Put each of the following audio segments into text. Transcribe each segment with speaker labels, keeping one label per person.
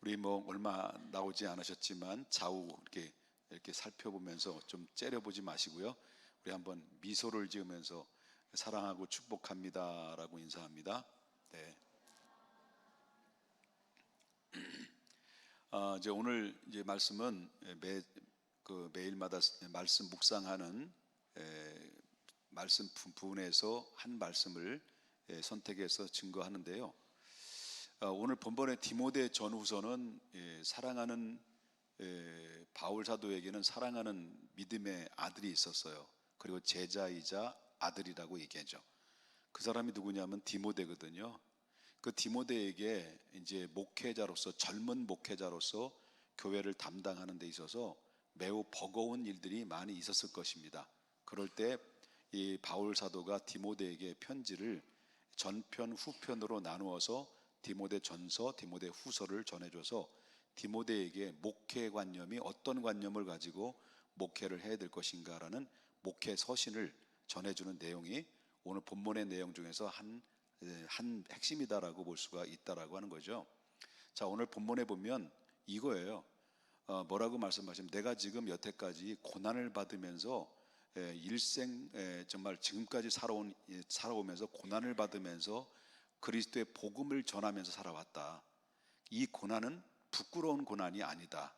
Speaker 1: 우리 뭐 얼마 나오지 않으셨지만 좌우 이렇게 살펴보면서 좀 째려보지 마시고요. 우리 한번 미소를 지으면서 사랑하고 축복합니다라고 인사합니다. 네. 이제 오늘 이제 말씀은 매일마다 말씀 묵상하는 말씀 부분에서 한 말씀을 선택해서 증거하는데요. 오늘 본번의 디모데 전후서는 사랑하는 바울 사도에게는 사랑하는 믿음의 아들이 있었어요. 그리고 제자이자 아들이라고 얘기하죠. 그 사람이 누구냐면 디모데거든요. 그 디모데에게 이제 목회자로서, 젊은 목회자로서 교회를 담당하는 데 있어서 매우 버거운 일들이 많이 있었을 것입니다. 그럴 때 이 바울 사도가 디모데에게 편지를 전편 후편으로 나누어서 디모데 전서, 디모데 후서를 전해줘서 디모데에게 목회관념이 어떤 관념을 가지고 목회를 해야 될 것인가라는 목회 서신을 전해주는 내용이 오늘 본문의 내용 중에서 한 핵심이다라고 볼 수가 있다라고 하는 거죠. 자, 오늘 본문에 보면 이거예요. 뭐라고 말씀하시면, 내가 지금 여태까지 고난을 받으면서 일생 정말 지금까지 살아오면서 고난을 받으면서 그리스도의 복음을 전하면서 살아왔다. 이 고난은 부끄러운 고난이 아니다.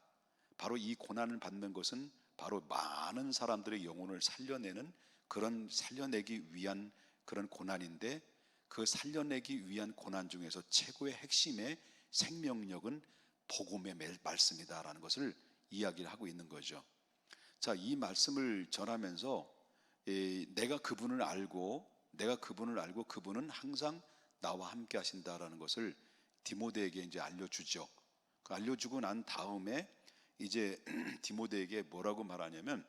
Speaker 1: 바로 이 고난을 받는 것은 바로 많은 사람들의 영혼을 살려내기 위한 그런 고난인데, 그 살려내기 위한 고난 중에서 최고의 핵심의 생명력은 복음의 말씀이다라는 것을 이야기를 하고 있는 거죠. 자, 이 말씀을 전하면서 내가 그분을 알고 그분은 항상 나와 함께 하신다라는 것을 디모데에게 이제 알려주죠. 알려주고 난 다음에 이제 디모데에게 뭐라고 말하냐면,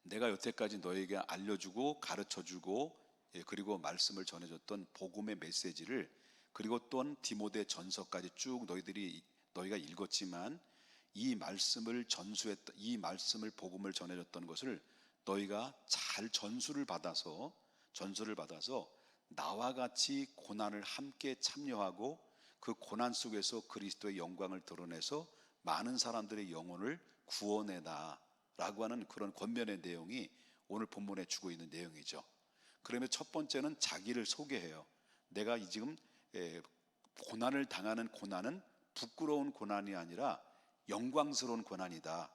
Speaker 1: 내가 여태까지 너에게 알려주고 가르쳐주고 그리고 말씀을 전해줬던 복음의 메시지를, 그리고 또한 디모데 전서까지 쭉 너희가 읽었지만 이 말씀을 복음을 전해줬던 것을 너희가 잘 전수를 받아서 나와 같이 고난을 함께 참여하고 그 고난 속에서 그리스도의 영광을 드러내서 많은 사람들의 영혼을 구원해라라고 하는 그런 권면의 내용이 오늘 본문에 주고 있는 내용이죠. 그러면 첫 번째는 자기를 소개해요. 내가 지금 고난을 당하는 고난은 부끄러운 고난이 아니라 영광스러운 고난이다.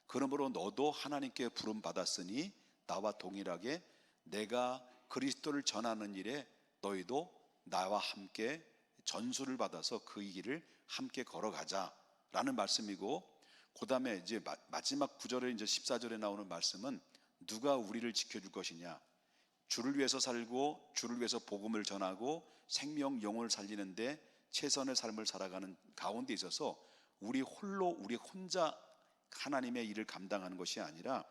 Speaker 1: 그러므로 너도 하나님께 부름 받았으니 나와 동일하게 내가 그리스도를 전하는 일에 너희도 나와 함께 전수를 받아서 그 길을 함께 걸어가자라는 말씀이고, 그 다음에 이제 마지막 구절에 이제 14절에 나오는 말씀은 누가 우리를 지켜줄 것이냐. 주를 위해서 살고 주를 위해서 복음을 전하고 생명 영혼을 살리는데 최선의 삶을 살아가는 가운데 있어서 우리 혼자 하나님의 일을 감당하는 것이 아니라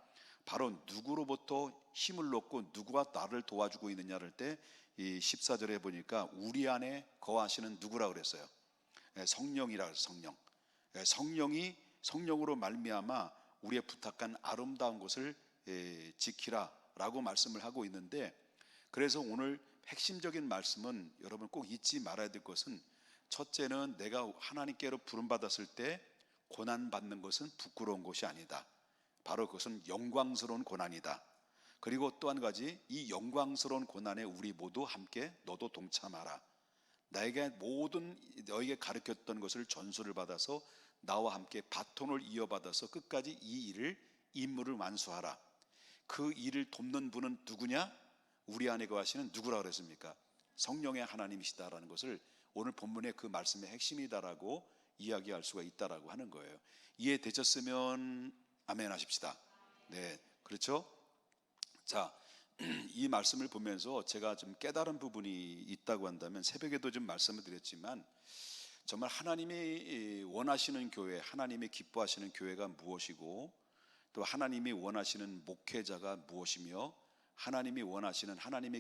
Speaker 1: 바로 누구로부터 힘을 얻고 누구가 나를 도와주고 있느냐를 할 때 이 14절에 보니까 우리 안에 거하시는 누구라 그랬어요? 성령이라 그랬어요. 성령으로 말미암아 우리의 부탁한 아름다운 것을 지키라라고 말씀을 하고 있는데, 그래서 오늘 핵심적인 말씀은 여러분 꼭 잊지 말아야 될 것은, 첫째는 내가 하나님께로 부름받았을 때 고난받는 것은 부끄러운 것이 아니다. 바로 그것은 영광스러운 고난이다. 그리고 또 한 가지, 이 영광스러운 고난에 우리 모두 함께 너도 동참하라. 너에게 가르쳤던 것을 전수를 받아서 나와 함께 바톤을 이어받아서 끝까지 이 임무를 완수하라. 그 일을 돕는 분은 누구냐? 우리 안에 거하시는 누구라 그랬습니까? 성령의 하나님이시다라는 것을 오늘 본문의 그 말씀의 핵심이다라고 이야기할 수가 있다라고 하는 거예요. 이해되셨으면 아멘 하십시다. 네, 그렇죠? 자, 이 말씀을 보면서 제가 좀 깨달은 부분이 있다고 한다면, 새벽에도 좀 말씀을 드렸지만 정말 하나님이 원하시는 교회, 하나님이 기뻐하시는 교회가 무엇이고, 또 하나님이 원하시는 목회자가 무엇이며, 하나님이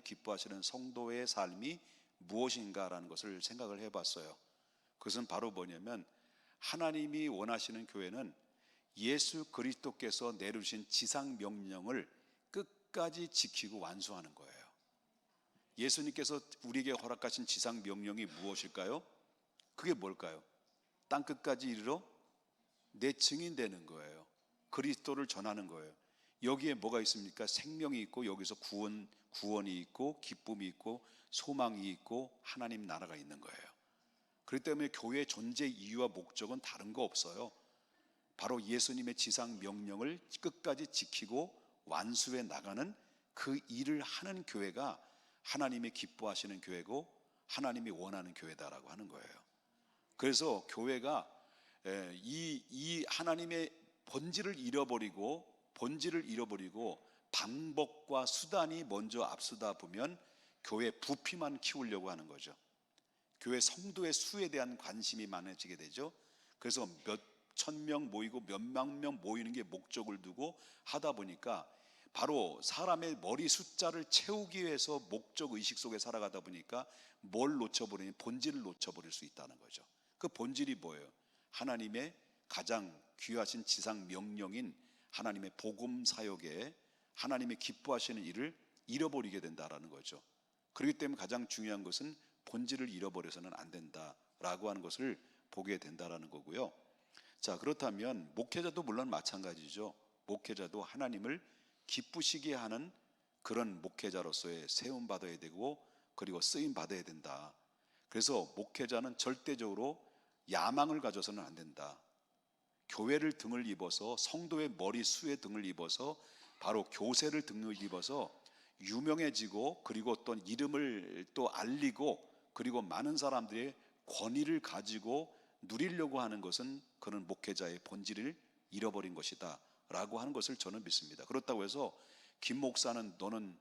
Speaker 1: 기뻐하시는 성도의 삶이 무엇인가라는 것을 생각을 해봤어요. 그것은 바로 뭐냐면, 하나님이 원하시는 교회는 예수 그리스도께서 내려주신 지상 명령을 끝까지 지키고 완수하는 거예요. 예수님께서 우리에게 허락하신 지상 명령이 무엇일까요? 그게 뭘까요? 땅 끝까지 이르러 내 증인 되는 거예요. 그리스도를 전하는 거예요. 여기에 뭐가 있습니까? 생명이 있고 여기서 구원이 있고 기쁨이 있고 소망이 있고 하나님 나라가 있는 거예요. 그렇기 때문에 교회의 존재 이유와 목적은 다른 거 없어요. 바로 예수님의 지상 명령을 끝까지 지키고 완수해 나가는 그 일을 하는 교회가 하나님이 기뻐하시는 교회고 하나님이 원하는 교회다라고 하는 거예요. 그래서 교회가 이 하나님의 본질을 잃어버리고 방법과 수단이 먼저 앞서다 보면 교회 부피만 키우려고 하는 거죠. 교회 성도의 수에 대한 관심이 많아지게 되죠. 그래서 몇 천 명 모이고 몇만 명 모이는 게 목적을 두고 하다 보니까 바로 사람의 머리 숫자를 채우기 위해서 목적 의식 속에 살아가다 보니까 뭘 놓쳐버리니 본질을 놓쳐버릴 수 있다는 거죠. 그 본질이 뭐예요? 하나님의 가장 귀하신 지상 명령인 하나님의 복음 사역에 하나님의 기뻐하시는 일을 잃어버리게 된다라는 거죠. 그렇기 때문에 가장 중요한 것은 본질을 잃어버려서는 안 된다라고 하는 것을 보게 된다라는 거고요. 자, 그렇다면 목회자도 물론 마찬가지죠. 목회자도 하나님을 기쁘시게 하는 그런 목회자로서의 세움 받아야 되고 그리고 쓰임 받아야 된다. 그래서 목회자는 절대적으로 야망을 가져서는 안 된다. 교회를 등을 입어서 성도의 머리 수에 등을 입어서 바로 교세를 등을 입어서 유명해지고 그리고 또 이름을 또 알리고 그리고 많은 사람들의 권위를 가지고 누리려고 하는 것은 그런 목회자의 본질을 잃어버린 것이다 라고 하는 것을 저는 믿습니다. 그렇다고 해서 김 목사는 너는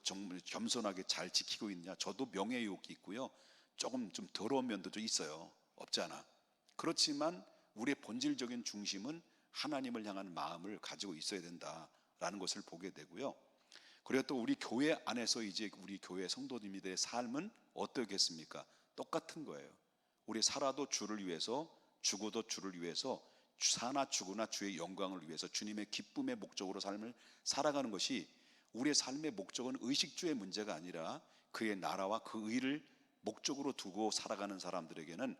Speaker 1: 정말 겸손하게 잘 지키고 있냐? 저도 명예욕이 있고요. 조금 좀 더러운 면도 좀 있어요. 없잖아. 그렇지만 우리의 본질적인 중심은 하나님을 향한 마음을 가지고 있어야 된다라는 것을 보게 되고요. 그리고 또 우리 교회 안에서 이제 우리 교회 성도님들의 삶은 어떻겠습니까? 똑같은 거예요. 우리 살아도 주를 위해서 죽어도 주를 위해서 사나 죽으나 주의 영광을 위해서 주님의 기쁨의 목적으로 삶을 살아가는 것이 우리의 삶의 목적은 의식주의 문제가 아니라 그의 나라와 그 의를 목적으로 두고 살아가는 사람들에게는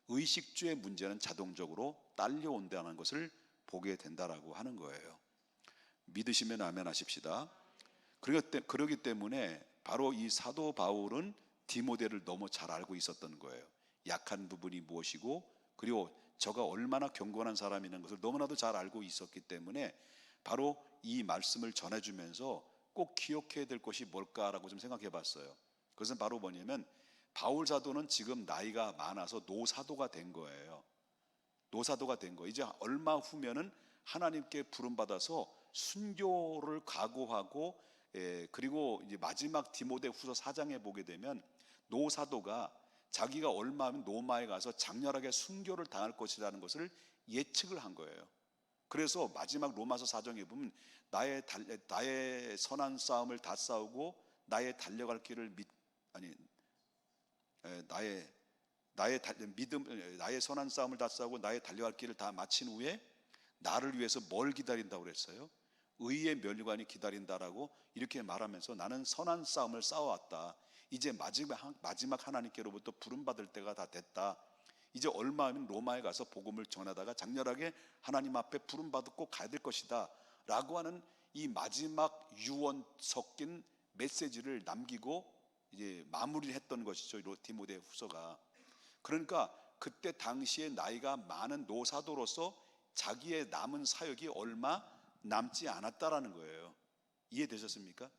Speaker 1: 의식주의 문제는 자동적으로 딸려온다는 것을 보게 된다라고 하는 거예요. 믿으시면 아멘 하십시다. 그러기 때문에 바로 이 사도 바울은 디모데를 너무 잘 알고 있었던 거예요. 약한 부분이 무엇이고 그리고 저가 얼마나 경건한 사람이라는 것을 너무나도 잘 알고 있었기 때문에 바로 이 말씀을 전해주면서 꼭 기억해야 될 것이 뭘까라고 좀 생각해 봤어요. 그것은 바로 뭐냐면 바울 사도는 지금 나이가 많아서 노사도가 된 거예요. 노사도가 된 거예요. 이제 얼마 후면은 하나님께 부름받아서 순교를 각오하고 그리고 이제 마지막 디모데후서 4장에 보게 되면 노사도가 자기가 얼마 하면 로마에 가서 장렬하게 순교를 당할 것이라는 것을 예측을 한 거예요. 그래서 마지막 로마서 4장에 보면 나의 선한 싸움을 다 싸우고 나의 달려갈 길을 나의 선한 싸움을 다 싸우고 나의 달려갈 길을 다 마친 후에 나를 위해서 뭘 기다린다고 그랬어요? 의의 멸관이 기다린다라고 이렇게 말하면서 나는 선한 싸움을 싸워왔다. 이제 마지막 하나님께로부터 부름받을 때가 다 됐다. 이제 얼마 하면 로마에 가서 복음을 전하다가 장렬하게 하나님 앞에 부름받고 가야 될 것이다 라고 하는 이 마지막 유언 섞인 메시지를 남기고 이제 마무리를 했던 것이죠. 디모데 후서가. 그러니까 그때 당시에 나이가 많은 노사도로서 자기의 남은 사역이 얼마 남지 않았다라는 거예요. 이해되셨습니까?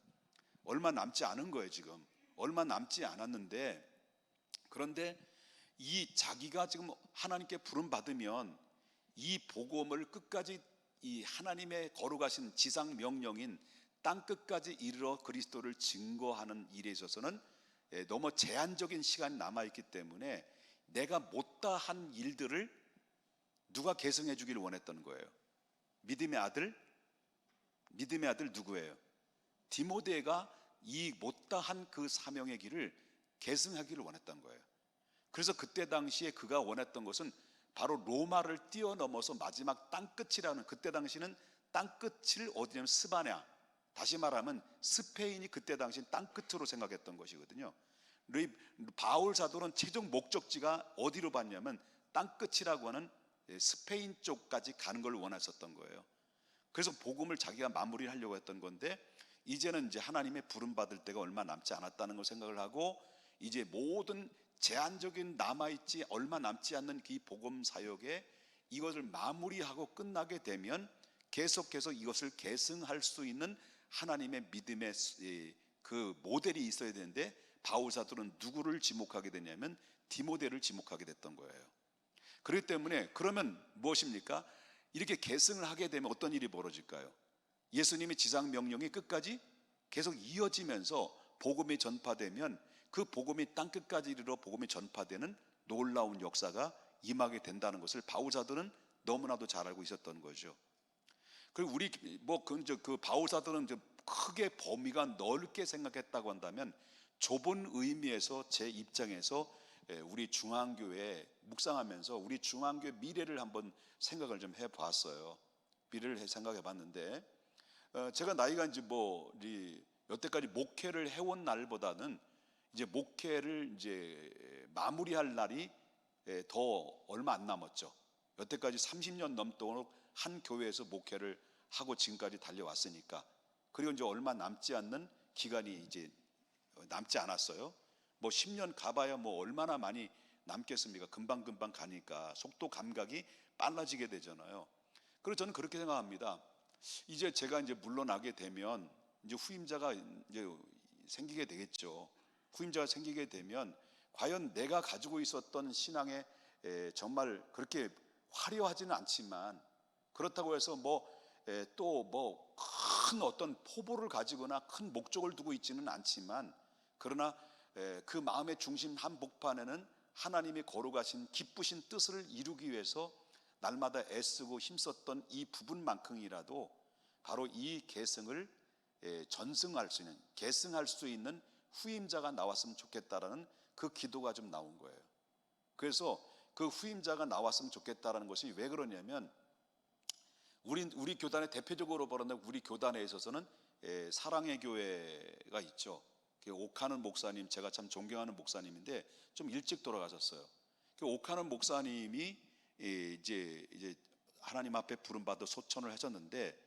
Speaker 1: 얼마 남지 않은 거예요. 지금 얼마 남지 않았는데, 그런데 이 자기가 지금 하나님께 부름 받으면 이 복음을 끝까지 이 하나님의 거룩하신 지상 명령인 땅 끝까지 이르러 그리스도를 증거하는 일에 있어서는 너무 제한적인 시간이 남아 있기 때문에 내가 못다 한 일들을 누가 계승해 주기를 원했던 거예요. 믿음의 아들 누구예요? 디모데가 이 못다한 그 사명의 길을 계승하기를 원했던 거예요. 그래서 그때 당시에 그가 원했던 것은 바로 로마를 뛰어넘어서 마지막 땅끝이라는, 그때 당시는 땅끝을 어디냐면 스바냐, 다시 말하면 스페인이 그때 당시 땅끝으로 생각했던 것이거든요. 바울 사도는 최종 목적지가 어디로 봤냐면 땅끝이라고 하는 스페인 쪽까지 가는 걸 원했었던 거예요. 그래서 복음을 자기가 마무리를 하려고 했던 건데, 이제는 이제 하나님의 부름 받을 때가 얼마 남지 않았다는 걸 생각을 하고, 이제 모든 제한적인 남아있지 얼마 남지 않는 이 복음 사역에 이것을 마무리하고 끝나게 되면 계속해서 이것을 계승할 수 있는 하나님의 믿음의 그 모델이 있어야 되는데, 바울 사도는 누구를 지목하게 되냐면 디모데를 지목하게 됐던 거예요. 그렇기 때문에 그러면 무엇입니까? 이렇게 계승을 하게 되면 어떤 일이 벌어질까요? 예수님의 지상 명령이 끝까지 계속 이어지면서 복음이 전파되면 그 복음이 땅끝까지 이르러 복음이 전파되는 놀라운 역사가 임하게 된다는 것을 바울 사도는 너무나도 잘 알고 있었던 거죠. 그리고 우리 그 바울 사도는 크게 범위가 넓게 생각했다고 한다면, 좁은 의미에서 제 입장에서 우리 중앙교회 묵상하면서 우리 중앙교회 미래를 한번 생각을 좀 해봤어요. 미래를 생각해 봤는데, 제가 나이가 이제 여태까지 목회를 해온 날보다는 이제 목회를 이제 마무리할 날이 더 얼마 안 남았죠. 여태까지 30년 넘도록 한 교회에서 목회를 하고 지금까지 달려왔으니까, 그리고 이제 얼마 남지 않는 기간이 이제 남지 않았어요. 10년 가봐야 얼마나 많이 남겠습니까? 금방금방 가니까 속도 감각이 빨라지게 되잖아요. 그래서 저는 그렇게 생각합니다. 이제 제가 이제 물러나게 되면 이제 후임자가 이제 생기게 되겠죠. 후임자가 생기게 되면 과연 내가 가지고 있었던 신앙에 정말 그렇게 화려하지는 않지만, 그렇다고 해서 또 큰 어떤 포부를 가지거나 큰 목적을 두고 있지는 않지만, 그러나 그 마음의 중심 한복판에는 하나님이 거룩하신 기쁘신 뜻을 이루기 위해서 날마다 애쓰고 힘썼던 이 부분만큼이라도 바로 이 계승을 전승할 수 있는, 계승할 수 있는 후임자가 나왔으면 좋겠다라는 그 기도가 좀 나온 거예요. 그래서 그 후임자가 나왔으면 좋겠다라는 것이 왜 그러냐면, 우리 교단의 대표적으로 말하는 우리 교단에 있어서는 사랑의 교회가 있죠. 옥하는 목사님, 제가 참 존경하는 목사님인데 좀 일찍 돌아가셨어요. 옥하는 목사님이 이제 하나님 앞에 부름 받아 소천을 하셨는데,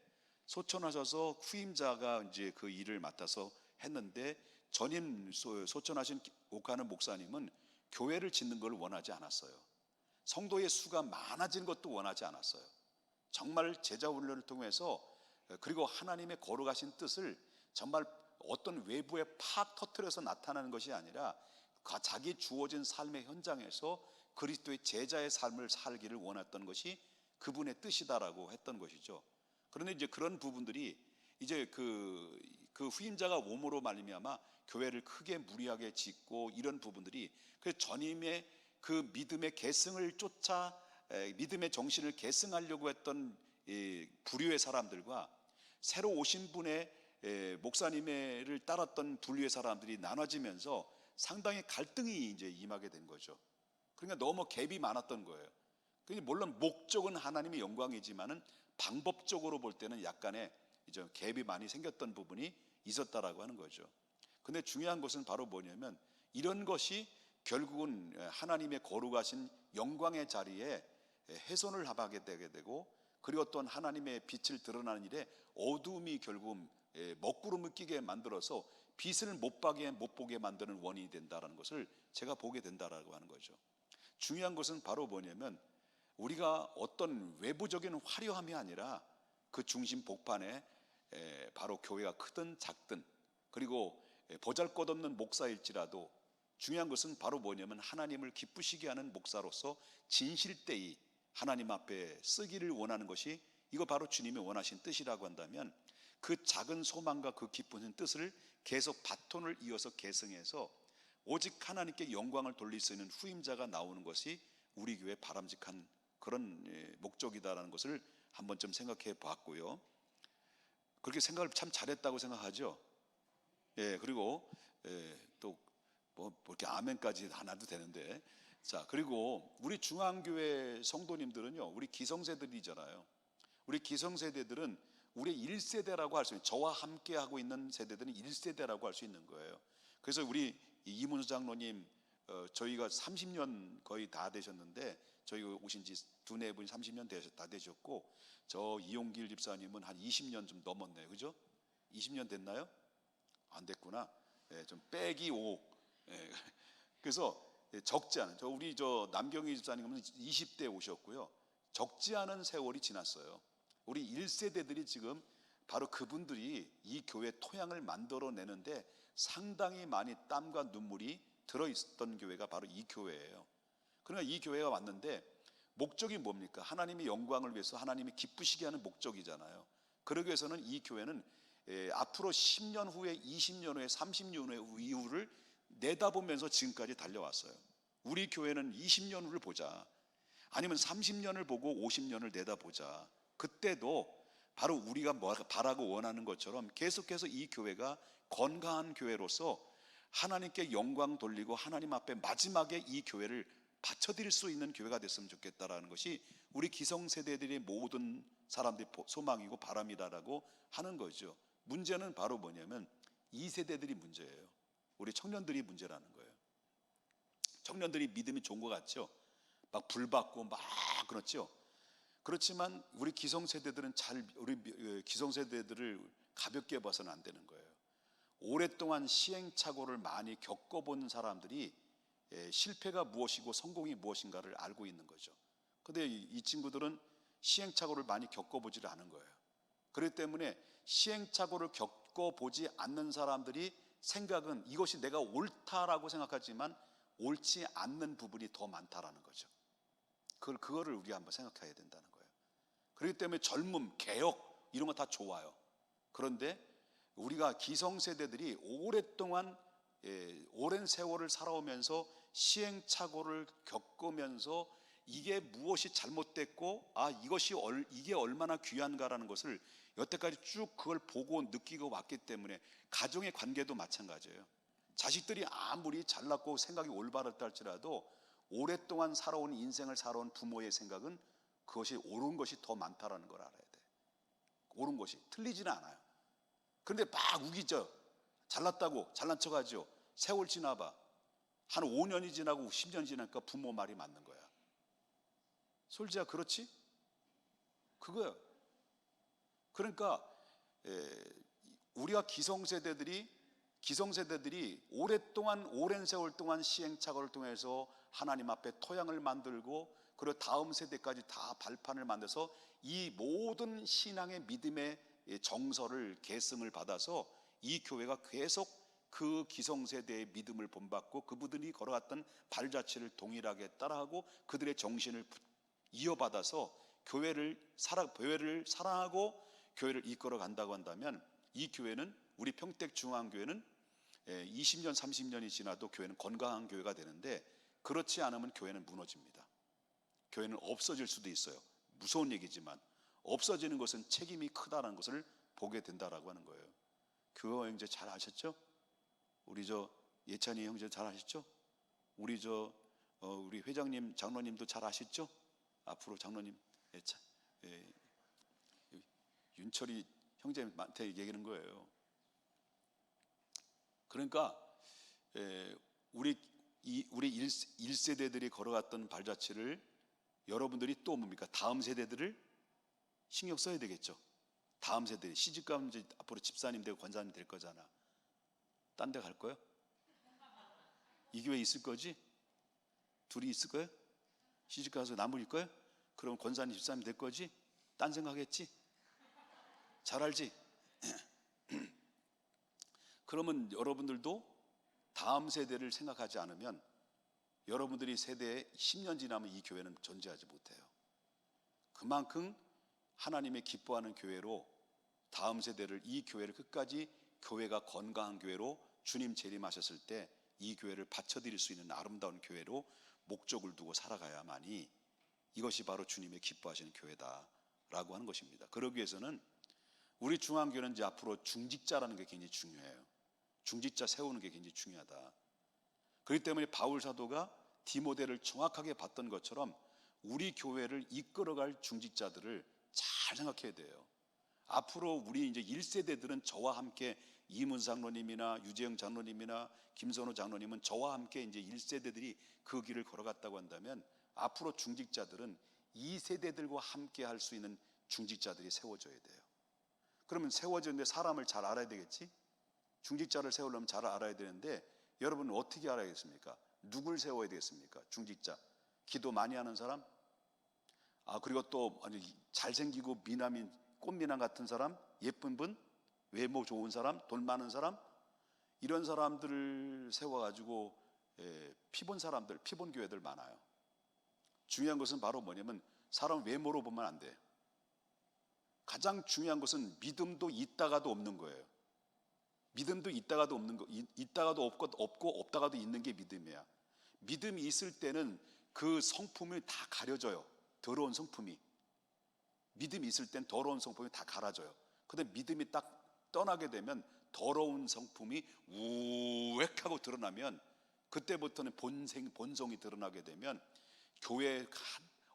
Speaker 1: 소천하셔서 후임자가 이제 그 일을 맡아서 했는데, 전임 소천하신 옥하는 목사님은 교회를 짓는 걸 원하지 않았어요. 성도의 수가 많아지는 것도 원하지 않았어요. 정말 제자 훈련을 통해서, 그리고 하나님의 거룩하신 뜻을 정말 어떤 외부에 팍 터뜨려서 나타나는 것이 아니라 자기 주어진 삶의 현장에서 그리스도의 제자의 삶을 살기를 원했던 것이 그분의 뜻이다라고 했던 것이죠. 그런데 이제 그런 부분들이 이제 그 후임자가 오므로 말미암아 교회를 크게 무리하게 짓고, 이런 부분들이 그 전임의 그 믿음의 계승을 쫓아 믿음의 정신을 계승하려고 했던 부류의 사람들과 새로 오신 분의 목사님을 따랐던 분류의 사람들이 나눠지면서 상당히 갈등이 이제 임하게 된 거죠. 그러니까 너무 갭이 많았던 거예요. 물론 목적은 하나님의 영광이지만은 방법적으로 볼 때는 약간의 이제 갭이 많이 생겼던 부분이 있었다라고 하는 거죠. 근데 중요한 것은 바로 뭐냐면, 이런 것이 결국은 하나님의 거룩하신 영광의 자리에 훼손을 하게 되게 되고, 그리고 또한 하나님의 빛을 드러나는 일에 어두움이 결국 먹구름을 끼게 만들어서 빛을 못 보게 만드는 원인이 된다는 것을 제가 보게 된다라고 하는 거죠. 중요한 것은 바로 뭐냐면, 우리가 어떤 외부적인 화려함이 아니라 그 중심 복판에 바로 교회가 크든 작든, 그리고 보잘것없는 목사일지라도 중요한 것은 바로 뭐냐면, 하나님을 기쁘시게 하는 목사로서 진실되이 하나님 앞에 쓰기를 원하는 것이, 이거 바로 주님이 원하신 뜻이라고 한다면, 그 작은 소망과 그 기쁜 뜻을 계속 바톤을 이어서 계승해서 오직 하나님께 영광을 돌릴 수 있는 후임자가 나오는 것이 우리 교회의 바람직한 그런 목적이다라는 것을 한번 좀 생각해 봤고요. 그렇게 생각을 참 잘했다고 생각하죠. 그리고 또 이렇게 아멘까지 안 해도 되는데, 자, 그리고 우리 중앙교회 성도님들은요, 우리 기성세대들이잖아요. 우리 기성세대들은 우리 1세대라고 할 수 있는, 저와 함께 하고 있는 세대들은 1세대라고 할 수 있는 거예요. 그래서 우리 이문수 장로님, 저희가 30년 거의 다 되셨는데 저희 오신 지 두네 분이 30년 다 되셨고, 저 이용길 집사님은 한 20년 좀 넘었네요. 그죠? 20년 됐나요? 안 됐구나. 예, 좀 빼기 5. 예, 그래서 적지 않은, 우리 남경희 집사님은 20대 오셨고요. 적지 않은 세월이 지났어요. 우리 1세대들이 지금 바로 그분들이 이 교회 토양을 만들어내는데 상당히 많이 땀과 눈물이 들어있었던 교회가 바로 이 교회예요. 그러니까 이 교회가 왔는데 목적이 뭡니까? 하나님의 영광을 위해서 하나님이 기쁘시게 하는 목적이잖아요. 그러기 위해서는 이 교회는 앞으로 10년 후에, 20년 후에, 30년 후에 이후를 내다보면서 지금까지 달려왔어요. 우리 교회는 20년 후를 보자, 아니면 30년을 보고 50년을 내다보자. 그때도 바로 우리가 바라고 원하는 것처럼 계속해서 이 교회가 건강한 교회로서 하나님께 영광 돌리고 하나님 앞에 마지막에 이 교회를 바쳐드릴 수 있는 교회가 됐으면 좋겠다라는 것이 우리 기성세대들의 모든 사람들의 소망이고 바람이다라고 하는 거죠. 문제는 바로 뭐냐면 이 세대들이 문제예요. 우리 청년들이 문제라는 거예요. 청년들이 믿음이 좋은 것 같죠? 막 불받고 막 그렇죠? 그렇지만 우리 기성세대들은 우리 기성세대들을 가볍게 봐서는 안 되는 거예요. 오랫동안 시행착오를 많이 겪어본 사람들이 실패가 무엇이고 성공이 무엇인가를 알고 있는 거죠. 그런데 이 친구들은 시행착오를 많이 겪어보지를 않은 거예요. 그렇기 때문에 시행착오를 겪어보지 않는 사람들이 생각은 이것이 내가 옳다라고 생각하지만 옳지 않는 부분이 더 많다라는 거죠. 그거를 우리가 한번 생각해야 된다는 거예요. 그렇기 때문에 젊음, 개혁 이런 거 다 좋아요. 그런데 우리가 기성세대들이 오랫동안 오랜 세월을 살아오면서 시행착오를 겪으면서 이게 무엇이 잘못됐고 이게 얼마나 귀한가라는 것을 여태까지 쭉 그걸 보고 느끼고 왔기 때문에 가정의 관계도 마찬가지예요. 자식들이 아무리 잘났고 생각이 올바랐다 할지라도 오랫동안 살아온 인생을 살아온 부모의 생각은 그것이 옳은 것이 더 많다라는 걸 알아야 돼. 옳은 것이 틀리지는 않아요. 그런데 막 우기죠. 잘났다고 잘난 척하죠. 세월 지나봐. 한 5년이 지나고 10년이 지나니까 부모 말이 맞는 거야. 솔지야 그렇지? 그거야. 그러니까 우리가 기성세대들이 오랫동안 오랜 세월 동안 시행착오를 통해서 하나님 앞에 토양을 만들고 그리고 다음 세대까지 다 발판을 만들어서 이 모든 신앙의 믿음의 정서를 계승을 받아서 이 교회가 계속 그 기성세대의 믿음을 본받고 그분들이 걸어갔던 발자취를 동일하게 따라하고 그들의 정신을 이어받아서 교회를 사랑하고 교회를 이끌어 간다고 한다면 이 교회는 우리 평택중앙교회는 20년 30년이 지나도 교회는 건강한 교회가 되는데 그렇지 않으면 교회는 무너집니다. 교회는 없어질 수도 있어요. 무서운 얘기지만 없어지는 것은 책임이 크다는 것을 보게 된다라고 하는 거예요. 교회 형제 잘 아셨죠? 우리 예찬이 형제 잘 아셨죠? 우리 회장님 장로님도 잘 아셨죠? 앞으로 장로님 윤철이 형제한테 얘기하는 거예요. 그러니까 우리 1세대들이 걸어갔던 발자취를 여러분들이 또 뭡니까? 다음 세대들을 신경 써야 되겠죠. 다음 세대들이 시집가면 이제 앞으로 집사님 되고 권사님 될 거잖아. 딴 데 갈 거야? 이 교회 있을 거지? 둘이 있을 거야? 시집가서 나무일 거야? 그럼 권사님 집사님 될 거지? 딴 생각했지? 잘 알지? 그러면 여러분들도 다음 세대를 생각하지 않으면 여러분들이 세대에 10년 지나면 이 교회는 존재하지 못해요. 그만큼 하나님의 기뻐하는 교회로 다음 세대를 이 교회를 끝까지 교회가 건강한 교회로 주님 재림하셨을 때 이 교회를 바쳐드릴 수 있는 아름다운 교회로 목적을 두고 살아가야만이 이것이 바로 주님의 기뻐하시는 교회다라고 하는 것입니다. 그러기 위해서는 우리 중앙교회는 이제 앞으로 중직자라는 게 굉장히 중요해요. 중직자 세우는 게 굉장히 중요하다. 그렇기 때문에 바울 사도가 디모데를 정확하게 봤던 것처럼 우리 교회를 이끌어갈 중직자들을 잘 생각해야 돼요. 앞으로 우리 이제 1세대들은 저와 함께 이문 장로님이나 유재영 장로님이나 김선호 장로님은 저와 함께 이제 1세대들이 그 길을 걸어갔다고 한다면 앞으로 중직자들은 이 세대들과 함께 할 수 있는 중직자들이 세워져야 돼요. 그러면 세워졌는데 사람을 잘 알아야 되겠지? 중직자를 세우려면 잘 알아야 되는데 여러분은 어떻게 알아야겠습니까? 누굴 세워야 되겠습니까? 중직자. 기도 많이 하는 사람? 그리고 또 잘생기고 미남인 꽃미남 같은 사람? 예쁜 분? 외모 좋은 사람? 돈 많은 사람? 이런 사람들을 세워가지고 피본 사람들, 피본 교회들 많아요. 중요한 것은 바로 뭐냐면 사람 외모로 보면 안 돼요. 가장 중요한 것은 믿음도 있다가도 없는 거예요. 믿음도 있다가도 없는 거, 있다가도 없고 없다가도 있는 게 믿음이야. 믿음이 있을 때는 그 성품이 다 가려져요. 더러운 성품이. 믿음이 있을 땐 더러운 성품이 다 갈아져요. 근데 믿음이 딱 떠나게 되면 더러운 성품이 우웩하고 드러나면 그때부터는 본성이 드러나게 되면 교회에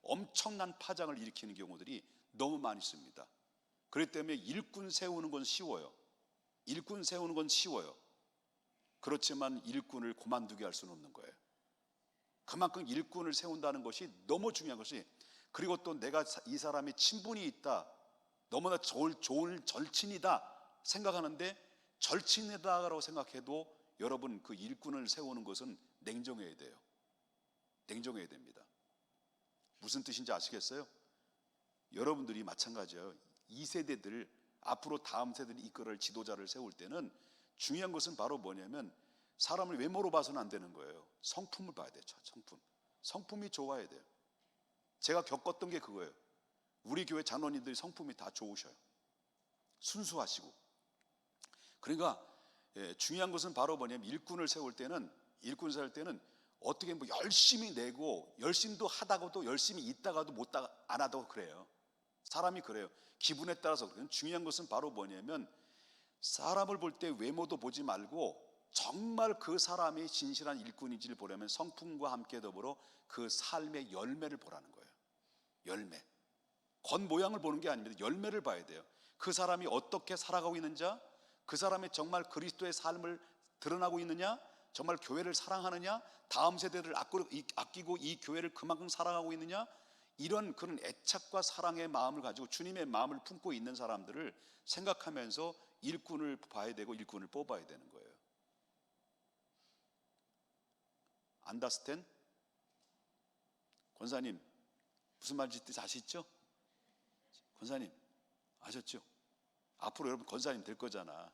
Speaker 1: 엄청난 파장을 일으키는 경우들이 너무 많이 있습니다. 그렇기 때문에 일꾼 세우는 건 쉬워요. 일꾼 세우는 건 쉬워요. 그렇지만 일꾼을 그만두게 할 수는 없는 거예요. 그만큼 일꾼을 세운다는 것이 너무 중요한 것이, 그리고 또 내가 이 사람이 친분이 있다, 너무나 좋은 절친이다 생각하는데, 절친이다라고 생각해도 여러분 그 일꾼을 세우는 것은 냉정해야 돼요. 냉정해야 됩니다. 무슨 뜻인지 아시겠어요? 여러분들이 마찬가지예요. 이 세대들, 앞으로 다음 세대를 이끌을 지도자를 세울 때는 중요한 것은 바로 뭐냐면 사람을 외모로 봐서는 안 되는 거예요. 성품을 봐야 돼요. 성품이 좋아야 돼요. 제가 겪었던 게 그거예요. 우리 교회 장로님들이 성품이 다 좋으셔요. 순수하시고. 그러니까 중요한 것은 바로 뭐냐면 일꾼을 세울 때는 어떻게 열심히 내고, 열심도 하다가도 열심히 있다가도 안 하다고 그래요. 사람이 그래요. 기분에 따라서. 중요한 것은 바로 뭐냐면 사람을 볼 때 외모도 보지 말고 정말 그 사람이 진실한 일꾼인지를 보려면 성품과 함께 더불어 그 삶의 열매를 보라는 거예요. 열매. 겉모양을 보는 게 아닙니다. 열매를 봐야 돼요. 그 사람이 어떻게 살아가고 있는지, 그 사람이 정말 그리스도의 삶을 드러나고 있느냐, 정말 교회를 사랑하느냐, 다음 세대를 아끼고 이 교회를 그만큼 사랑하고 있느냐, 이런 그런 애착과 사랑의 마음을 가지고 주님의 마음을 품고 있는 사람들을 생각하면서 일꾼을 봐야 되고 일꾼을 뽑아야 되는 거예요. 안다스텐? 권사님, 무슨 말인지 뜻 아시죠? 권사님, 아셨죠? 앞으로 여러분 권사님 될 거잖아.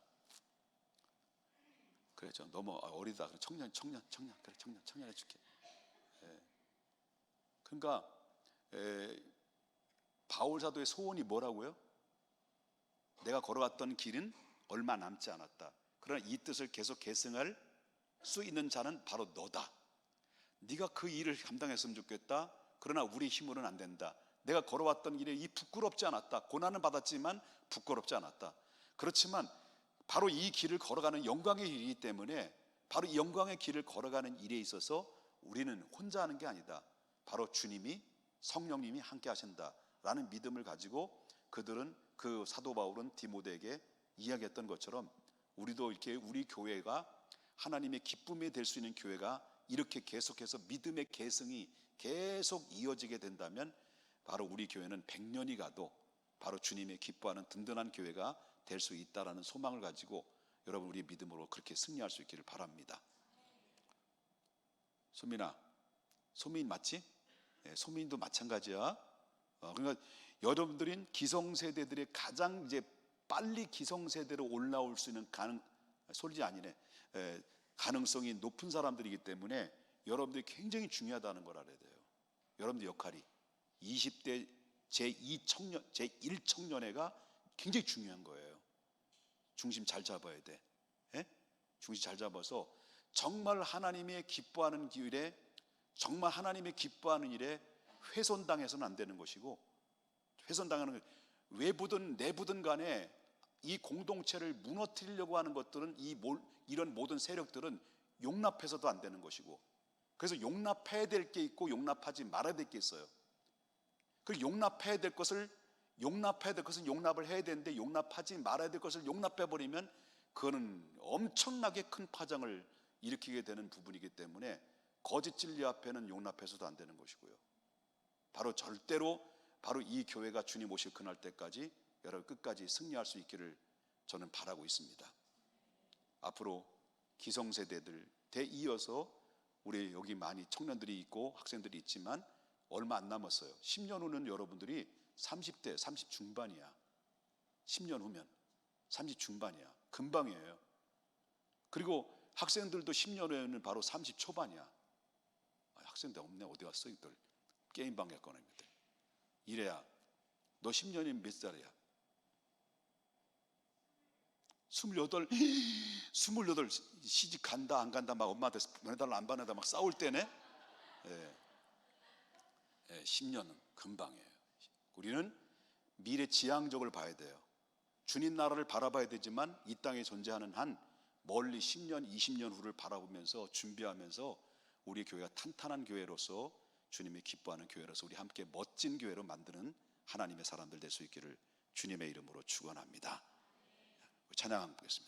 Speaker 1: 그렇죠. 너무 어리다. 청년 그래, 청년 해줄게. 그러니까 바울 사도의 소원이 뭐라고요? 내가 걸어갔던 길은 얼마 남지 않았다. 그러나 이 뜻을 계속 계승할 수 있는 자는 바로 너다. 네가 그 일을 감당했으면 좋겠다. 그러나 우리 힘으로는 안 된다. 내가 걸어왔던 길에 부끄럽지 않았다. 고난은 받았지만 부끄럽지 않았다. 그렇지만 바로 이 길을 걸어가는 영광의 길이기 때문에 바로 이 영광의 길을 걸어가는 일에 있어서 우리는 혼자 하는 게 아니다. 바로 주님이, 성령님이 함께 하신다라는 믿음을 가지고 그들은, 그 사도 바울은 디모데에게 이야기했던 것처럼 우리도 이렇게 우리 교회가 하나님의 기쁨이 될 수 있는 교회가 이렇게 계속해서 믿음의 계승이 계속 이어지게 된다면 바로 우리 교회는 100년이 가도 바로 주님의 기뻐하는 든든한 교회가 될 수 있다라는 소망을 가지고 여러분 우리의 믿음으로 그렇게 승리할 수 있기를 바랍니다. 소민아, 소민 맞지? 네, 소민도 마찬가지야. 그러니까 여러분들은 기성세대들의 가장 이제 빨리 기성세대로 올라올 수 있는 가능성이 높은 사람들이기 때문에 여러분들이 굉장히 중요하다는 걸 알아야 돼요. 여러분들 역할이 20대 제1청년회가 굉장히 중요한 거예요. 중심 잘 잡아야 돼. 중심 잘 잡아서 정말 하나님의 기뻐하는 길에, 정말 하나님의 기뻐하는 일에 훼손당해서는 안 되는 것이고, 훼손당하는 외부든 내부든 간에 이 공동체를 무너뜨리려고 하는 것들은 이런 모든 세력들은 용납해서도 안 되는 것이고, 그래서 용납해야 될 게 있고 용납하지 말아야 될 게 있어요. 그 용납해야 될 것을 용납을 해야 되는데 용납하지 말아야 될 것을 용납해버리면 그거는 엄청나게 큰 파장을 일으키게 되는 부분이기 때문에 거짓 진리 앞에는 용납해서도 안 되는 것이고요. 바로 절대로 바로 이 교회가 주님 오실 그날 때까지 여러분 끝까지 승리할 수 있기를 저는 바라고 있습니다. 앞으로 기성세대들 대이어서 우리 여기 많이 청년들이 있고 학생들이 있지만 얼마 안 남았어요. 10년 후는 여러분들이 30대, 30 중반이야. 10년 후면 30 중반이야. 금방이에요. 그리고 학생들도 10년 후에는 바로 30 초반이야. 학생들 없네. 어디 갔어 이들. 게임방 갔거나 이들. 이래야 너 10년이면 몇 살이야? 28 시집 간다 안 간다 막 엄마한테 보내달라 안 보내달라 막 싸울 때네. 10년은 금방이에요. 우리는 미래 지향적을 봐야 돼요. 주님 나라를 바라봐야 되지만 이 땅에 존재하는 한 멀리 10년 20년 후를 바라보면서 준비하면서 우리 교회가 탄탄한 교회로서 주님이 기뻐하는 교회로서 우리 함께 멋진 교회로 만드는 하나님의 사람들 될 수 있기를 주님의 이름으로 축원합니다. 찬양하겠습니다.